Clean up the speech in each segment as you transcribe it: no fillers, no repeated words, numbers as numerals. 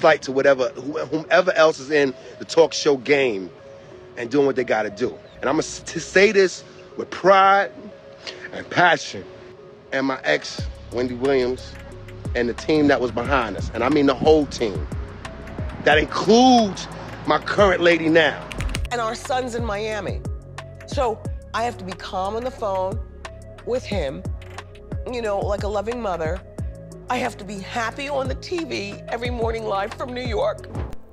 slight to whomever else is in the talk show game and doing what they got to do. And I'm going to say this with pride and passion. And my ex, Wendy Williams, and the team that was behind us. And I mean the whole team. That includes my current lady now. And our son's in Miami. So I have to be calm on the phone with him, you know, like a loving mother. I have to be happy on the TV every morning live from New York.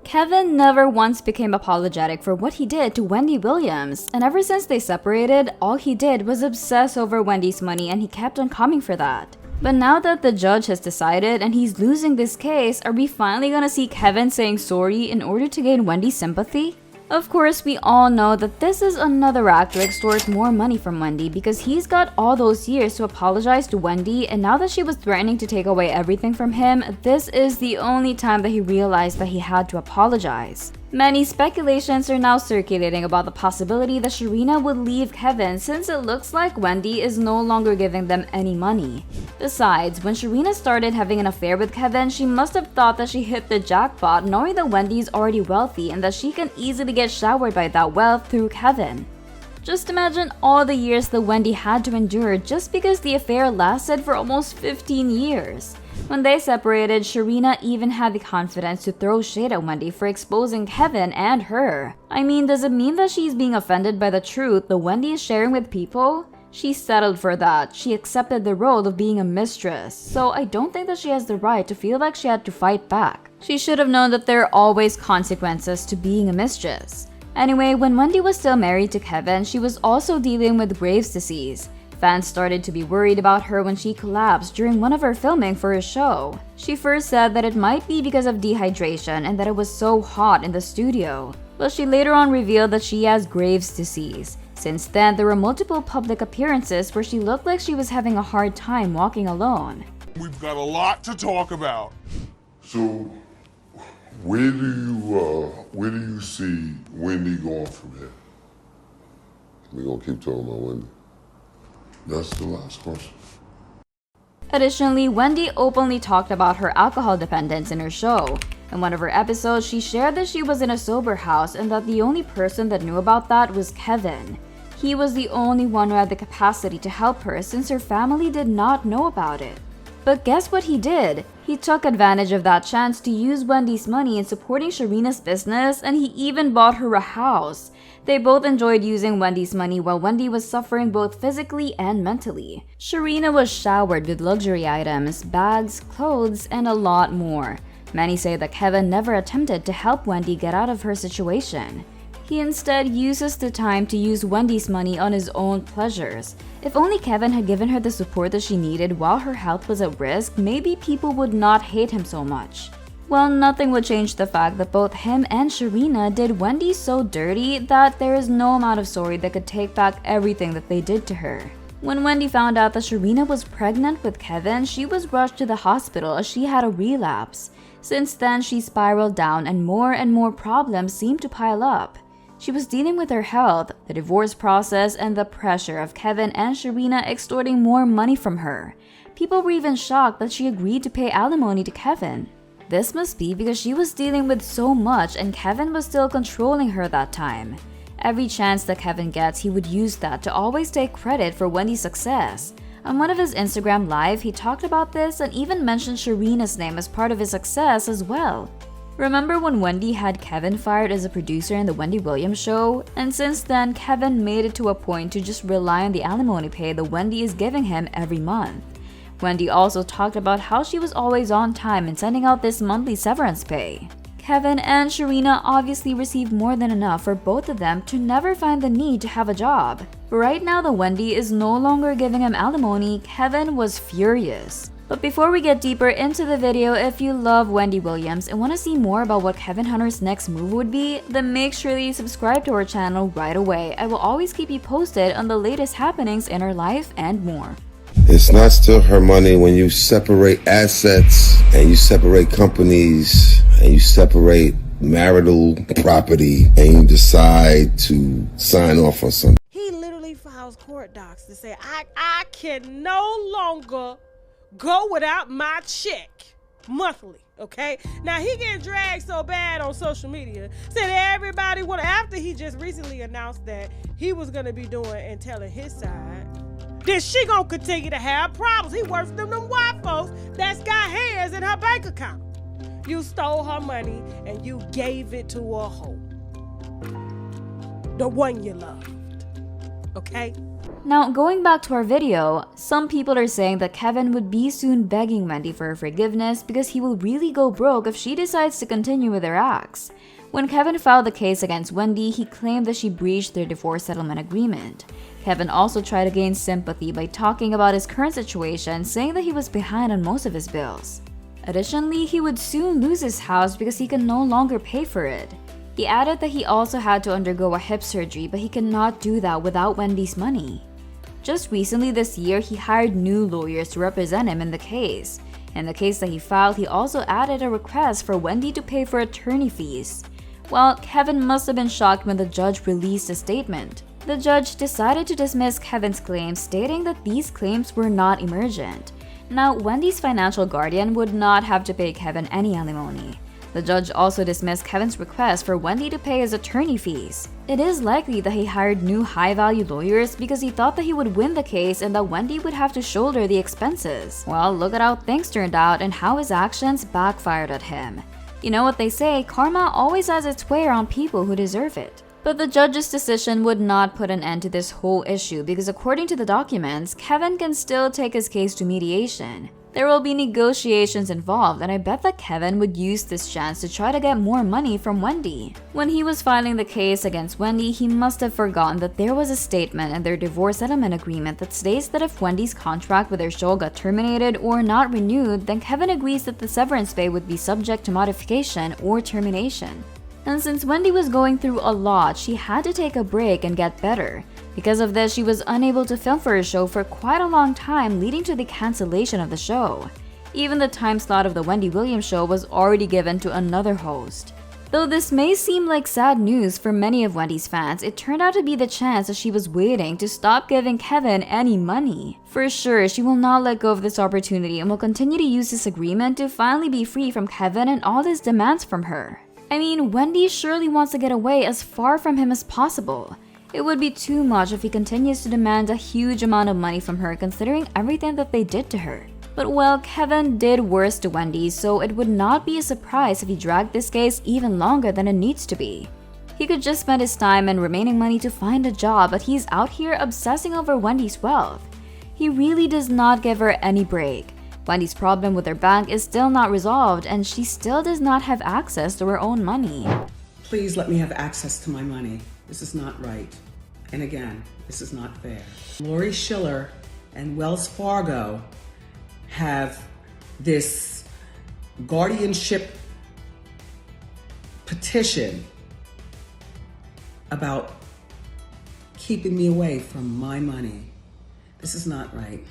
Kevin never once became apologetic for what he did to Wendy Williams, and ever since they separated, all he did was obsess over Wendy's money and he kept on coming for that. But now that the judge has decided and he's losing this case, are we finally gonna see Kevin saying sorry in order to gain Wendy's sympathy? Of course, we all know that this is another act to extort more money from Wendy because he's got all those years to apologize to Wendy, and now that she was threatening to take away everything from him, this is the only time that he realized that he had to apologize. Many speculations are now circulating about the possibility that Sharina would leave Kevin since it looks like Wendy is no longer giving them any money. Besides, when Sharina started having an affair with Kevin, she must have thought that she hit the jackpot knowing that Wendy is already wealthy and that she can easily get showered by that wealth through Kevin. Just imagine all the years that Wendy had to endure just because the affair lasted for almost 15 years. When they separated, Sharina even had the confidence to throw shade at Wendy for exposing Kevin and her. I mean, does it mean that she's being offended by the truth that Wendy is sharing with people? She settled for that. She accepted the role of being a mistress, so I don't think that she has the right to feel like she had to fight back. She should have known that there are always consequences to being a mistress. Anyway, when Wendy was still married to Kevin, she was also dealing with Graves' disease. Fans started to be worried about her when she collapsed during one of her filming for a show. She first said that it might be because of dehydration and that it was so hot in the studio. But she later on revealed that she has Graves' disease. Since then, there were multiple public appearances where she looked like she was having a hard time walking alone. We've got a lot to talk about. So, where do you see Wendy going from here? We're gonna keep talking about Wendy. That's the last question. Additionally, Wendy openly talked about her alcohol dependence in her show. In one of her episodes, she shared that she was in a sober house and that the only person that knew about that was Kevin. He was the only one who had the capacity to help her since her family did not know about it. But guess what he did? He took advantage of that chance to use Wendy's money in supporting Sharina's business, and he even bought her a house. They both enjoyed using Wendy's money while Wendy was suffering both physically and mentally. Sharina was showered with luxury items, bags, clothes, and a lot more. Many say that Kevin never attempted to help Wendy get out of her situation. He instead uses the time to use Wendy's money on his own pleasures. If only Kevin had given her the support that she needed while her health was at risk, maybe people would not hate him so much. Well, nothing would change the fact that both him and Sharina did Wendy so dirty that there is no amount of sorry that could take back everything that they did to her. When Wendy found out that Sharina was pregnant with Kevin, she was rushed to the hospital as she had a relapse. Since then, she spiraled down and more problems seemed to pile up. She was dealing with her health, the divorce process, and the pressure of Kevin and Sharina extorting more money from her. People were even shocked that she agreed to pay alimony to Kevin. This must be because she was dealing with so much and Kevin was still controlling her that time. Every chance that Kevin gets, he would use that to always take credit for Wendy's success. On one of his Instagram Live, he talked about this and even mentioned Sharina's name as part of his success as well. Remember when Wendy had Kevin fired as a producer in the Wendy Williams show? And since then, Kevin made it to a point to just rely on the alimony pay that Wendy is giving him every month. Wendy also talked about how she was always on time in sending out this monthly severance pay. Kevin and Sharina obviously received more than enough for both of them to never find the need to have a job. But right now that Wendy is no longer giving him alimony, Kevin was furious. But before we get deeper into the video, if you love Wendy Williams and want to see more about what Kevin Hunter's next move would be, then make sure that you subscribe to our channel right away. I will always keep you posted on the latest happenings in her life and more. It's not still her money when you separate assets and you separate companies and you separate marital property and you decide to sign off on something. He literally files court docs to say, I can no longer go without my check. monthly, okay? Now, he getting dragged so bad on social media, said everybody would, after he just recently announced that he was gonna be doing and telling his side, then she gonna continue to have problems. He works them white folks that's got hands in her bank account. You stole her money and you gave it to a hoe. The one you loved, okay? Now, going back to our video, some people are saying that Kevin would be soon begging Wendy for her forgiveness because he will really go broke if she decides to continue with their acts. When Kevin filed the case against Wendy, he claimed that she breached their divorce settlement agreement. Kevin also tried to gain sympathy by talking about his current situation, saying that he was behind on most of his bills. Additionally, he would soon lose his house because he can no longer pay for it. He added that he also had to undergo a hip surgery, but he cannot do that without Wendy's money. Just recently this year, he hired new lawyers to represent him in the case. In the case that he filed, he also added a request for Wendy to pay for attorney fees. Well, Kevin must have been shocked when the judge released a statement. The judge decided to dismiss Kevin's claims, stating that these claims were not emergent. Now, Wendy's financial guardian would not have to pay Kevin any alimony. The judge also dismissed Kevin's request for Wendy to pay his attorney fees. It is likely that he hired new high-value lawyers because he thought that he would win the case and that Wendy would have to shoulder the expenses. Well, look at how things turned out and how his actions backfired at him. You know what they say, karma always has its way on people who deserve it. But the judge's decision would not put an end to this whole issue because according to the documents, Kevin can still take his case to mediation. There will be negotiations involved, and I bet that Kevin would use this chance to try to get more money from Wendy. When he was filing the case against Wendy, he must have forgotten that there was a statement in their divorce settlement agreement that states that if Wendy's contract with their show got terminated or not renewed, then Kevin agrees that the severance pay would be subject to modification or termination. And since Wendy was going through a lot, she had to take a break and get better. Because of this, she was unable to film for her show for quite a long time, leading to the cancellation of the show. Even the time slot of the Wendy Williams show was already given to another host. Though this may seem like sad news for many of Wendy's fans, it turned out to be the chance that she was waiting to stop giving Kevin any money. For sure, she will not let go of this opportunity and will continue to use this agreement to finally be free from Kevin and all his demands from her. I mean, Wendy surely wants to get away as far from him as possible. It would be too much if he continues to demand a huge amount of money from her considering everything that they did to her. But well, Kevin did worse to Wendy, so it would not be a surprise if he dragged this case even longer than it needs to be. He could just spend his time and remaining money to find a job, but he's out here obsessing over Wendy's wealth. He really does not give her any break. Wendy's problem with her bank is still not resolved, and she still does not have access to her own money. Please let me have access to my money. This is not right. And again, this is not fair. Lori Schiller and Wells Fargo have this guardianship petition about keeping me away from my money. This is not right.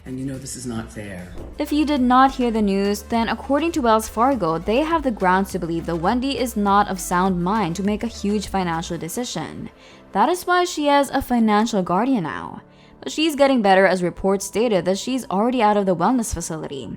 And you know this is not fair. If you did not hear the news, then according to Wells Fargo, they have the grounds to believe that Wendy is not of sound mind to make a huge financial decision. That is why she has a financial guardian now. But she's getting better as reports stated that she's already out of the wellness facility.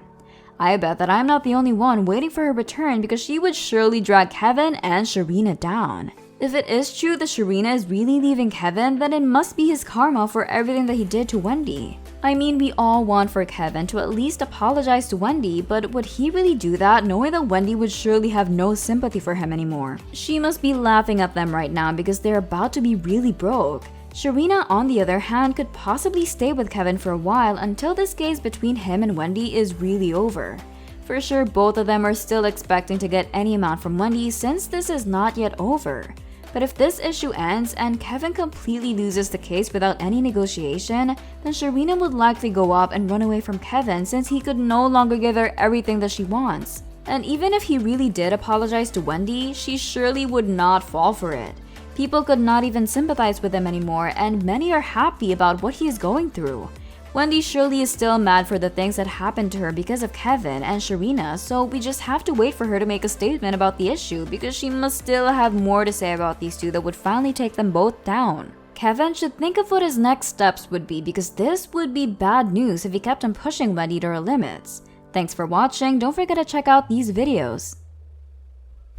I bet that I'm not the only one waiting for her return because she would surely drag Kevin and Sharina down. If it is true that Sharina is really leaving Kevin, then it must be his karma for everything that he did to Wendy. I mean, we all want for Kevin to at least apologize to Wendy, but would he really do that knowing that Wendy would surely have no sympathy for him anymore? She must be laughing at them right now because they're about to be really broke. Sharina, on the other hand, could possibly stay with Kevin for a while until this case between him and Wendy is really over. For sure, both of them are still expecting to get any amount from Wendy since this is not yet over. But if this issue ends and Kevin completely loses the case without any negotiation, then Sharina would likely go up and run away from Kevin since he could no longer give her everything that she wants. And even if he really did apologize to Wendy, she surely would not fall for it. People could not even sympathize with him anymore, and many are happy about what he is going through. Wendy surely is still mad for the things that happened to her because of Kevin and Sharina, so we just have to wait for her to make a statement about the issue because she must still have more to say about these two that would finally take them both down. Kevin should think of what his next steps would be because this would be bad news if he kept on pushing Wendy to her limits. Thanks for watching. Don't forget to check out these videos.